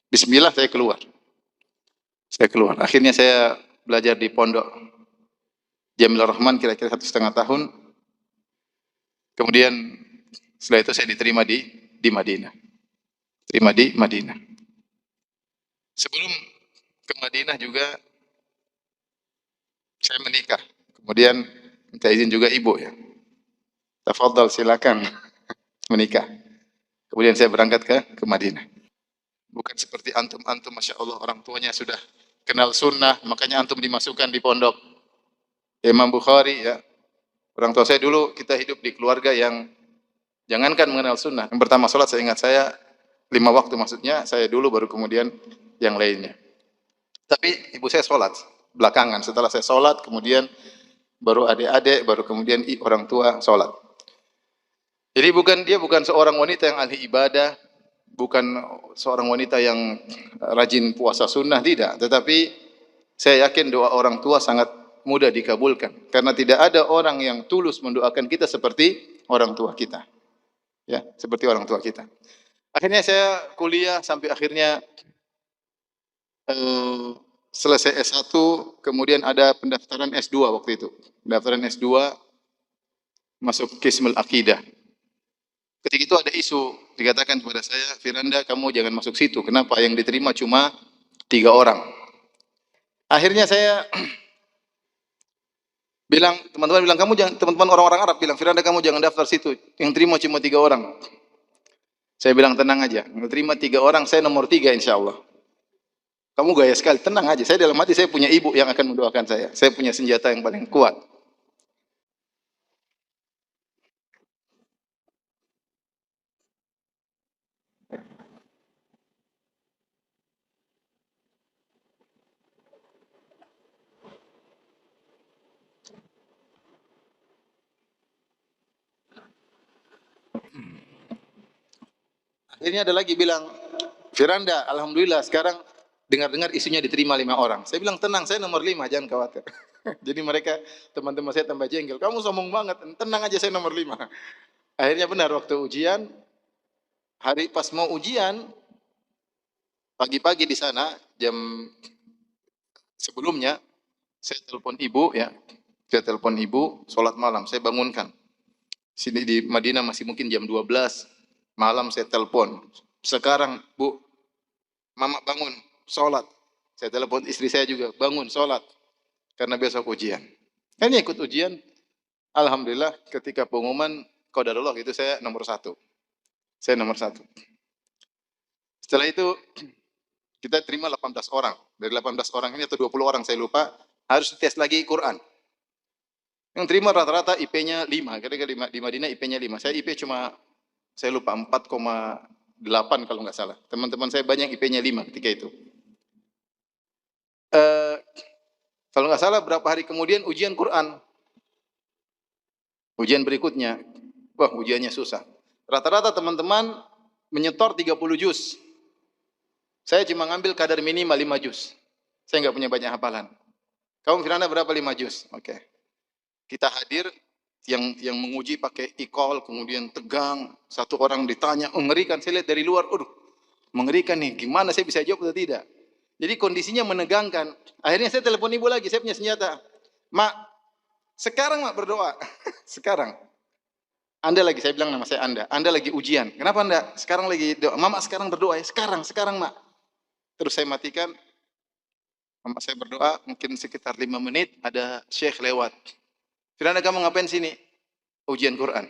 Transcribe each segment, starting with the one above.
Bismillah saya keluar. Saya keluar. Akhirnya saya belajar di pondok Jamil Rahman kira-kira 1,5 tahun. Kemudian setelah itu saya diterima di Madinah. Terima di Madinah. Sebelum ke Madinah juga saya menikah. Kemudian minta izin juga ibu ya. Tafadhal silakan menikah. Kemudian saya berangkat ke Madinah. Bukan seperti antum-antum, Masya Allah, orang tuanya sudah kenal sunnah, makanya antum dimasukkan di pondok Imam Bukhari ya. Orang tua saya dulu, kita hidup di keluarga yang jangankan mengenal sunnah. Yang pertama sholat, saya ingat saya 5 waktu maksudnya, saya dulu baru kemudian yang lainnya. Tapi ibu saya sholat belakangan. Setelah saya sholat, kemudian baru adik-adik, baru kemudian orang tua sholat. Jadi dia bukan seorang wanita yang ahli ibadah, bukan seorang wanita yang rajin puasa sunnah, tidak. Tetapi saya yakin doa orang tua sangat mudah dikabulkan. Karena tidak ada orang yang tulus mendoakan kita seperti orang tua kita. Ya, seperti orang tua kita. Akhirnya saya kuliah sampai akhirnya selesai S1, kemudian ada pendaftaran S2 waktu itu. Pendaftaran S2 masuk Qismul Aqidah. Ketika itu ada isu, dikatakan kepada saya, Firanda kamu jangan masuk situ. Kenapa? Yang diterima cuma 3 orang. Akhirnya saya bilang, teman-teman bilang, kamu jangan, teman-teman orang-orang Arab bilang, Firanda kamu jangan daftar situ. Yang terima cuma 3 orang. Saya bilang tenang aja, yang terima 3 orang, saya nomor 3 insya Allah. Kamu gaya sekali, tenang aja. Saya dalam hati saya punya ibu yang akan mendoakan saya. Saya punya senjata yang paling kuat. Akhirnya ada lagi bilang, Firanda, alhamdulillah sekarang dengar-dengar isunya diterima 5 orang. Saya bilang tenang, saya nomor 5, jangan khawatir. Jadi mereka, teman-teman saya tambah jengkel. Kamu sombong banget, tenang aja saya nomor 5. Akhirnya benar waktu ujian, hari pas mau ujian, pagi-pagi di sana, jam sebelumnya, saya telepon ibu ya. Saya telepon ibu, sholat malam, saya bangunkan. Sini di Madinah masih mungkin jam 12 malam saya telepon. Sekarang Bu, Mama bangun, sholat. Saya telepon istri saya juga, bangun, sholat. Karena besok ujian. Ini ikut ujian, alhamdulillah ketika pengumuman qadarullah itu saya nomor 1. Saya nomor 1. Setelah itu kita terima 18 orang. Dari 18 orang ini atau 20 orang saya lupa, harus tes lagi Quran. Yang terima rata-rata IP-nya 5. Kira-kira di Madinah IP-nya 5. Saya IP cuma, saya lupa 4,8 kalau nggak salah. Teman-teman saya banyak IP-nya 5 ketika itu. Kalau nggak salah berapa hari kemudian ujian Quran. Ujian berikutnya. Wah, ujiannya susah. Rata-rata teman-teman menyetor 30 juz. Saya cuma ngambil kadar minimal 5 juz. Saya nggak punya banyak hafalan. Kamu Firanda berapa 5 juz? Oke. Kita hadir, yang menguji pakai e-call, kemudian tegang, satu orang ditanya, mengerikan, saya lihat dari luar, mengerikan nih, gimana saya bisa jawab atau tidak. Jadi kondisinya menegangkan. Akhirnya saya telepon ibu lagi, saya punya senjata. Mak, sekarang mak berdoa. Sekarang. Anda lagi, saya bilang nama saya Anda lagi ujian. Kenapa Anda? Sekarang lagi doa. Mama sekarang berdoa ya, sekarang mak. Terus saya matikan, mama saya berdoa, mungkin sekitar 5 menit, ada syekh lewat. Firanda kamu ngapain sini? Ujian Quran.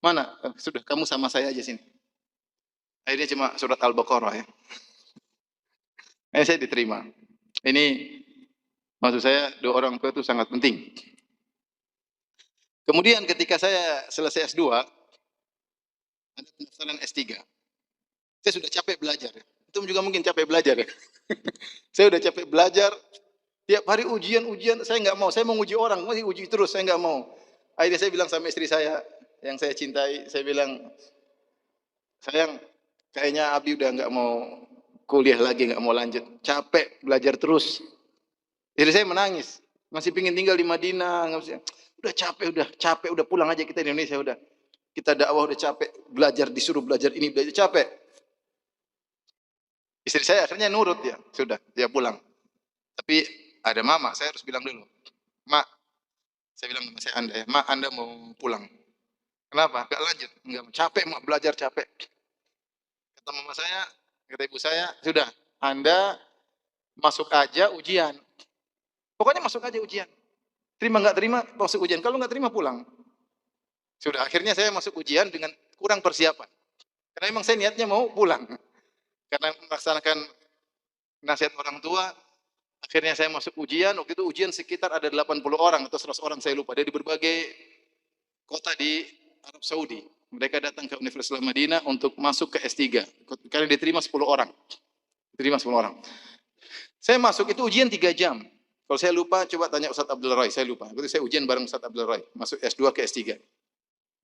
Mana? Sudah kamu sama saya aja sini. Akhirnya cuma surat Al-Baqarah ya. Saya diterima. Ini maksud saya doa orang tua itu sangat penting. Kemudian ketika saya selesai S2, ada pendaftaran S3. Saya sudah capek belajar. Itu juga mungkin capek belajar ya. Saya sudah capek belajar. Tiap hari ujian, saya nggak mau. Saya mau uji orang, masih uji terus, saya nggak mau. Akhirnya saya bilang sama istri saya, yang saya cintai, saya bilang, sayang, kayaknya Abi udah nggak mau kuliah lagi, nggak mau lanjut. Capek belajar terus. Jadi saya menangis. Masih pingin tinggal di Madinah. Udah capek, udah pulang aja kita di Indonesia udah. Kita dakwah udah capek, belajar disuruh belajar ini, belajar capek. Istri saya akhirnya nurut ya, sudah, dia pulang. Tapi ada mama, saya harus bilang dulu, "Mak," saya bilang sama saya Anda ya, "Mak, Anda mau pulang." "Kenapa?" "Nggak lanjut." "Nggak, capek Mak, belajar capek." Kata mama saya, kata ibu saya, "Sudah, Anda masuk aja ujian. Pokoknya masuk aja ujian. Terima nggak terima, masuk ujian. Kalau nggak terima pulang." Sudah, akhirnya saya masuk ujian dengan kurang persiapan. Karena memang saya niatnya mau pulang. Karena melaksanakan nasihat orang tua, akhirnya saya masuk ujian. Waktu itu ujian sekitar ada 80 orang atau 100 orang, saya lupa. Dari berbagai kota di Arab Saudi. Mereka datang ke Universitas Madinah untuk masuk ke S3. Karena diterima 10 orang. Diterima 10 orang. Saya masuk itu ujian 3 jam. Kalau saya lupa, coba tanya Ustaz Abdul Roy, saya lupa. Waktu itu saya ujian bareng Ustaz Abdul Roy, masuk S2 ke S3.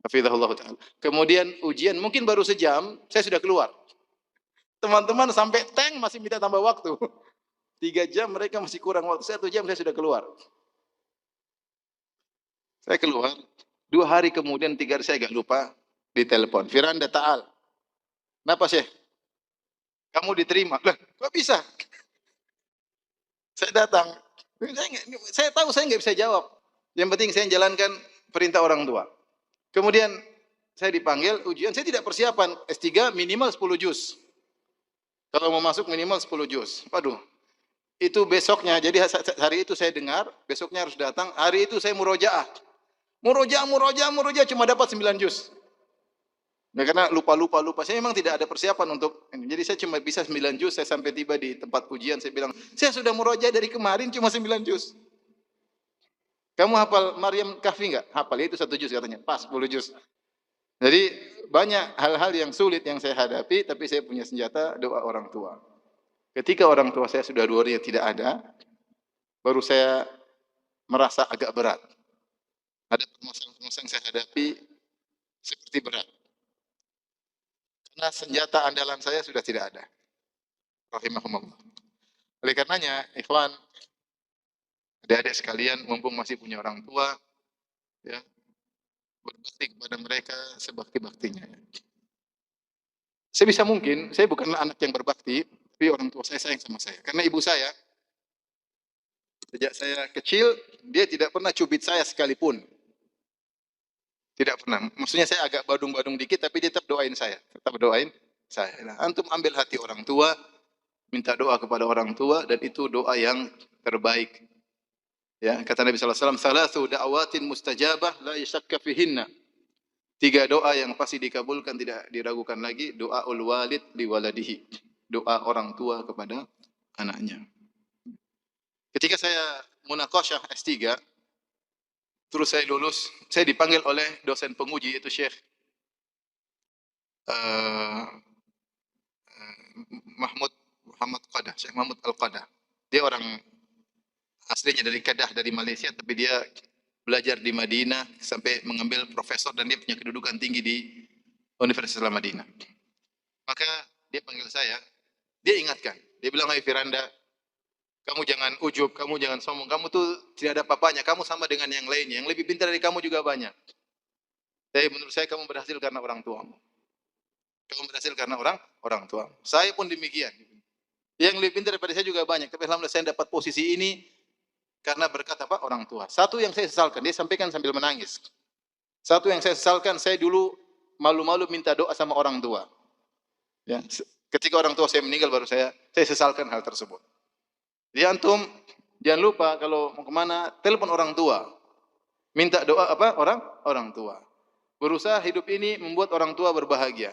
Hafizahullah ta'ala. Kemudian ujian mungkin baru sejam, saya sudah keluar. Teman-teman sampai tank masih minta tambah waktu. 3 jam mereka masih kurang waktu. 1 jam saya sudah keluar. Saya keluar. 2 hari kemudian, 3 hari saya agak lupa. Ditelepon. Firanda Ta'al. Kenapa Syekh? Kamu diterima. Lah, kok bisa? Saya datang. Saya tahu saya nggak bisa jawab. Yang penting saya jalankan perintah orang tua. Kemudian saya dipanggil ujian. Saya tidak persiapan. S3 minimal 10 juz. Kalau mau masuk minimal 10 juz. Waduh. Itu besoknya. Jadi hari itu saya dengar. Besoknya harus datang. Hari itu saya murojaah. Murojaah. Cuma dapat 9 juz. Nah, karena lupa. Saya memang tidak ada persiapan untuk ini. Jadi saya cuma bisa 9 juz. Saya sampai tiba di tempat ujian. Saya bilang, saya sudah murojaah dari kemarin cuma 9 juz. Kamu hafal Maryam Kahfi enggak? Hafal, itu 1 juz katanya. Pas 10 juz. Jadi banyak hal-hal yang sulit yang saya hadapi, tapi saya punya senjata doa orang tua. Ketika orang tua saya sudah dua-duanya tidak ada, baru saya merasa agak berat. Ada permasalahan-permasalahan yang saya hadapi seperti berat. Karena senjata andalan saya sudah tidak ada. Rahimahumullah. Oleh karenanya, ikhwan, adik-adik sekalian, mumpung masih punya orang tua, ya, berbakti kepada mereka sebakti-baktinya. Sebisa mungkin, saya bukanlah anak yang berbakti, tapi orang tua saya sayang sama saya. Karena ibu saya, sejak saya kecil, dia tidak pernah cubit saya sekalipun. Tidak pernah. Maksudnya saya agak badung-badung dikit, tapi dia tetap doain saya. Tetap doain saya. Nah, antum ambil hati orang tua, minta doa kepada orang tua, dan itu doa yang terbaik. Ya, kata Nabi SAW, "Thalathu da'awatin mustajabah la yashakka fihinna." 3 doa yang pasti dikabulkan, tidak diragukan lagi. Doaul walid li waladihi. Doa orang tua kepada anaknya. Ketika saya munaqasyah S3, terus saya lulus, saya dipanggil oleh dosen penguji, yaitu Syekh Mahmud Muhammad Qadah, Syekh Mahmud Al-Qadah. Dia orang aslinya dari Kedah, dari Malaysia, tapi dia belajar di Madinah sampai mengambil profesor dan dia punya kedudukan tinggi di Universitas Madinah. Maka dia panggil saya, dia ingatkan, dia bilang, "Hai Firanda, kamu jangan ujub, kamu jangan sombong, kamu tuh tidak ada apa-apanya, kamu sama dengan yang lainnya, yang lebih pintar dari kamu juga banyak. Tapi menurut saya kamu berhasil karena orang tuamu. Kamu berhasil karena orang tua. Saya pun demikian. Yang lebih pintar daripada saya juga banyak, tapi alhamdulillah saya dapat posisi ini karena berkat apa? Orang tua." Satu yang saya sesalkan, dia sampaikan sambil menangis. Satu yang saya sesalkan, saya dulu malu-malu minta doa sama orang tua. Ya, ketika orang tua saya meninggal baru saya sesalkan hal tersebut. Jadi antum jangan lupa kalau mau kemana, telepon orang tua. Minta doa apa? Orang tua. Berusaha hidup ini membuat orang tua berbahagia.